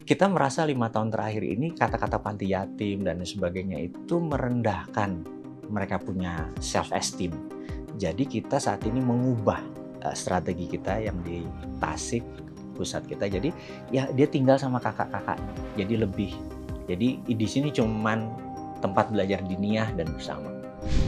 Kita merasa 5 tahun terakhir ini kata-kata panti yatim dan sebagainya itu merendahkan mereka punya self esteem. Jadi kita saat ini mengubah strategi kita yang di Tasik, pusat kita. Jadi ya dia tinggal sama kakak-kakaknya. Jadi lebih. Jadi di sini cuman tempat belajar diniyah dan bersama.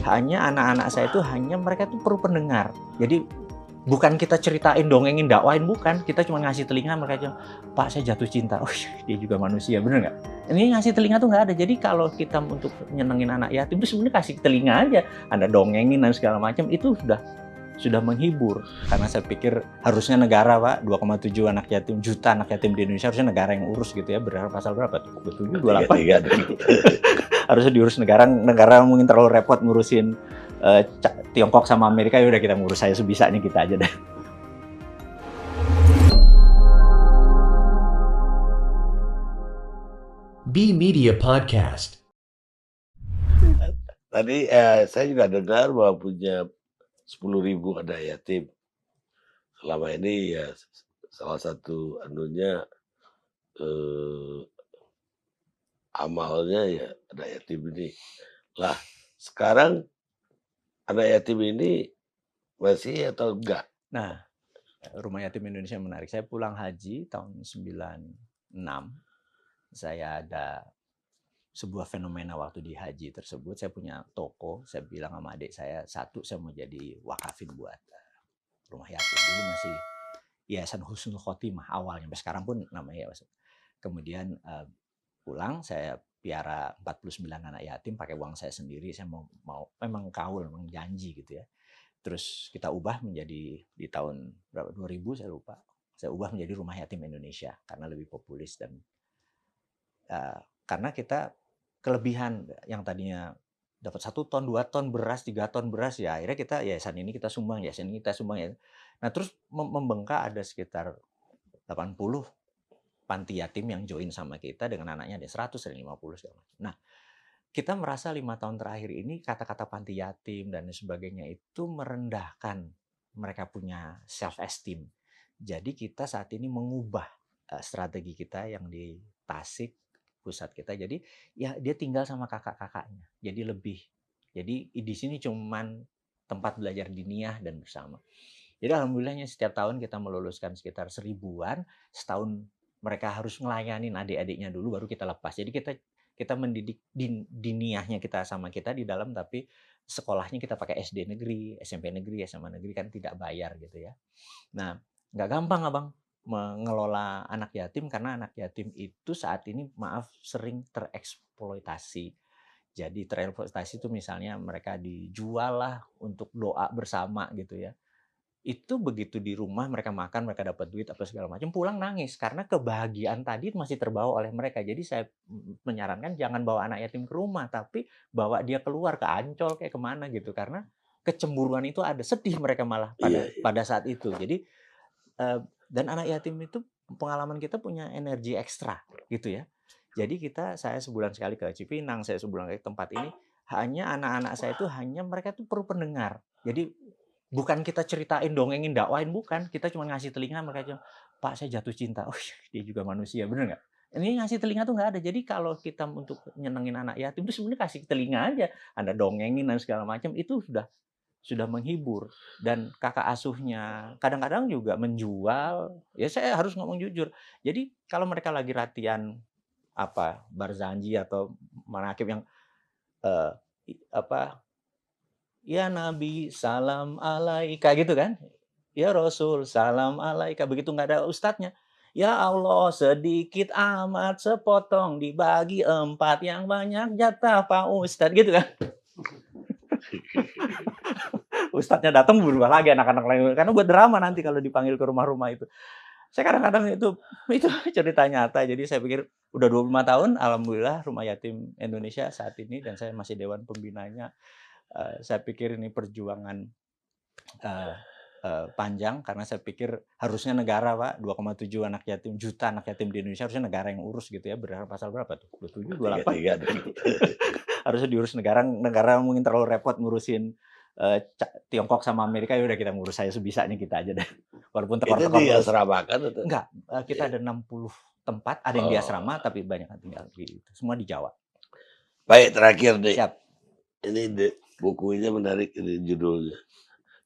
Hanya anak-anak saya itu mereka tuh perlu pendengar. Jadi bukan kita ceritain, dongengin, dakwain, bukan. Kita cuma ngasih telinga, mereka cuma, Pak saya jatuh cinta. Oh dia juga manusia, bener nggak? Ini ngasih telinga tuh nggak ada. Jadi kalau kita untuk nyenengin anak yatim itu sebenarnya kasih telinga aja. Anda dongengin dan segala macam, itu sudah menghibur. Karena saya pikir harusnya negara, Pak, 2,7 anak yatim, juta anak yatim di Indonesia, harusnya negara yang urus gitu ya. Berdasarkan pasal berapa tuh? 27, 28. Harusnya diurus negara mungkin terlalu repot ngurusin Tiongkok sama Amerika, ya udah kita ngurus saya sebisanya kita aja deh. B Media Podcast. Tadi saya juga dengar bahwa punya 10.000 anak yatim. Selama ini ya salah satu anunya amalnya ya anak yatim ini. Lah sekarang anak yatim ini masih atau enggak? Nah, Rumah Yatim Indonesia menarik. Saya pulang haji tahun 96. Saya ada sebuah fenomena waktu di haji tersebut. Saya punya toko. Saya bilang sama adik saya, satu saya mau jadi wakafin buat rumah yatim. Dulu masih Yayasan Husnul Khotimah awalnya. Sampai sekarang pun namanya ya. Kemudian pulang, saya piara 49 anak yatim pakai uang saya sendiri. Saya mau memang kaul, memang janji gitu ya. Terus kita ubah menjadi di tahun berapa 2000 saya lupa. Saya ubah menjadi Rumah Yatim Indonesia karena lebih populis dan karena kita kelebihan yang tadinya dapat 1 ton, 2 ton beras, 3 ton beras, ya akhirnya kita yayasan ini kita sumbang ya. Nah, terus membengkak ada sekitar 80 panti yatim yang join sama kita dengan anaknya ada 100, ada 50 segala macam. Nah, kita merasa 5 tahun terakhir ini kata-kata panti yatim dan sebagainya itu merendahkan mereka punya self esteem. Jadi kita saat ini mengubah strategi kita yang di Tasik, pusat kita. Jadi ya dia tinggal sama kakak-kakaknya. Jadi lebih. Jadi di sini cuman tempat belajar diniyah dan bersama. Jadi alhamdulillahnya setiap tahun kita meluluskan sekitar 1000-an, setahun mereka harus ngelayanin adik-adiknya dulu baru kita lepas. Jadi kita mendidik diniyahnya kita sama kita di dalam, tapi sekolahnya kita pakai SD negeri, SMP negeri, SMA negeri, kan tidak bayar gitu ya. Nah, nggak gampang Abang mengelola anak yatim karena anak yatim itu saat ini maaf sering tereksploitasi. Jadi tereksploitasi itu misalnya mereka dijual lah untuk doa bersama gitu ya. Itu begitu di rumah mereka makan, mereka dapat duit apa segala macam, pulang nangis karena kebahagiaan tadi masih terbawa oleh mereka. Jadi saya menyarankan jangan bawa anak yatim ke rumah, tapi bawa dia keluar ke Ancol kayak kemana gitu, karena kecemburuan itu ada, sedih mereka malah pada saat itu. Jadi dan anak yatim itu pengalaman kita punya energi ekstra gitu ya. Jadi saya sebulan sekali ke Cipinang, saya sebulan ke tempat ini, hanya anak-anak saya itu mereka tuh perlu pendengar. Jadi bukan kita ceritain, dongengin, dakwain, bukan. Kita cuma ngasih telinga, mereka cuma, Pak saya jatuh cinta. Oh dia juga manusia, bener nggak? Ini ngasih telinga tuh nggak ada. Jadi kalau kita untuk nyenengin anak yatim itu sebenarnya kasih telinga aja. Anda dongengin dan segala macam, itu sudah menghibur. Dan kakak asuhnya kadang-kadang juga menjual. Ya saya harus ngomong jujur. Jadi kalau mereka lagi latihan Barzanji atau manakib yang ya Nabi salam alaika gitu kan, ya Rasul salam alaika, begitu nggak ada ustadznya, ya Allah sedikit amat sepotong dibagi 4 yang banyak jatah Pak Ustadz gitu kan. Ustadznya datang berubah lagi anak-anak lain karena buat drama nanti kalau dipanggil ke rumah-rumah itu. Saya kadang-kadang itu cerita nyata. Jadi saya pikir udah 25 tahun alhamdulillah Rumah Yatim Indonesia saat ini, dan saya masih dewan pembinanya. Saya pikir ini perjuangan panjang karena saya pikir harusnya negara, Pak, 2,7 anak yatim, juta anak yatim di Indonesia, harusnya negara yang urus gitu ya. Berdasarkan pasal berapa tuh? 27, 28. Harusnya diurus negara mungkin terlalu repot ngurusin Tiongkok sama Amerika, ya udah kita ngurus saya sebisanya kita aja deh. Walaupun Itu diasramakan atau? Enggak, kita ada 60 tempat, ada yang di Oh. asrama, tapi banyak yang tinggal semua di Jawa. Baik, terakhir nih. Siap. Ini bukunya menarik, ini judulnya.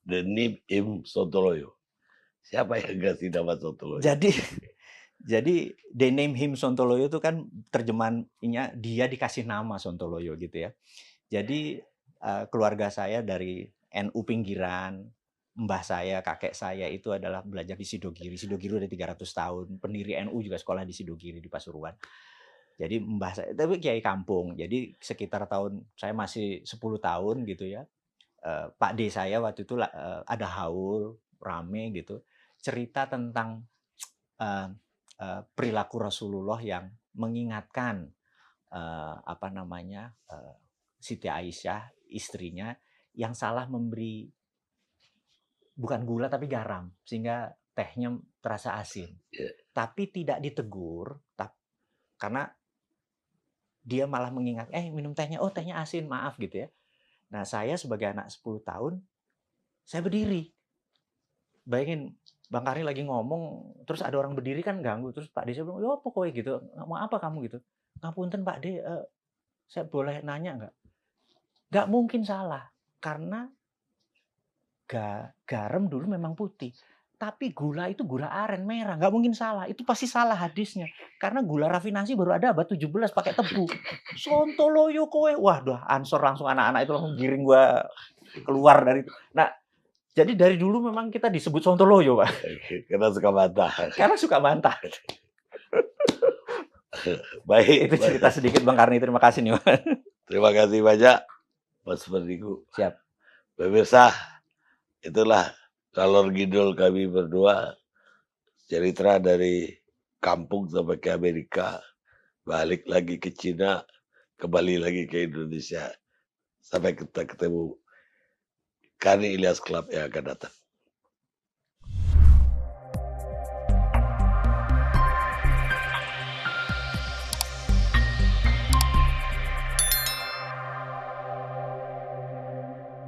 The Name Him Sontoloyo. Siapa yang kasih nama Sontoloyo? Jadi They Name Him Sontoloyo itu kan terjemahannya dia dikasih nama Sontoloyo gitu ya. Jadi keluarga saya dari NU pinggiran, mbah saya, kakek saya itu adalah belajar di Sidogiri. Sidogiri udah 300 tahun. Pendiri NU juga sekolah di Sidogiri di Pasuruan. Jadi mbah saya, tapi kiai kampung. Jadi sekitar tahun saya masih 10 tahun gitu ya. Pak D saya waktu itu ada haul rame gitu, cerita tentang perilaku Rasulullah yang mengingatkan Siti Aisyah istrinya yang salah memberi bukan gula tapi garam sehingga tehnya terasa asin. Yeah. Tapi tidak ditegur karena dia malah mengingat minum tehnya, oh tehnya asin, maaf gitu ya. Nah, saya sebagai anak 10 tahun saya berdiri. Bayangin Bang Karni lagi ngomong, terus ada orang berdiri kan ganggu, terus Pak D saya bilang, "Ya apa kowe gitu? Mau apa kamu gitu?" "Ngapunten Pak D, saya boleh nanya nggak?" Nggak mungkin salah, karena garam dulu memang putih, tapi gula itu gula aren merah, nggak mungkin salah. Itu pasti salah hadisnya, karena gula rafinasi baru ada abad 17 pakai tebu. Sontoloyo kowe, wah ansor langsung anak-anak itu langsung giring gua keluar dari itu. Nah, jadi dari dulu memang kita disebut Sontoloyo, Pak. Karena suka bantah. Karena suka bantah. Baik. Itu cerita sedikit Bang Karni, terima kasih nih, Pak. Terima kasih banyak, Mas Perdiku. Siap. Pemirsa, itulah kalor ngidul kami berdua. Cerita dari kampung sampai ke Amerika, balik lagi ke Cina, kembali lagi ke Indonesia. Sampai kita ketemu Karni Ilyas Club yang akan datang.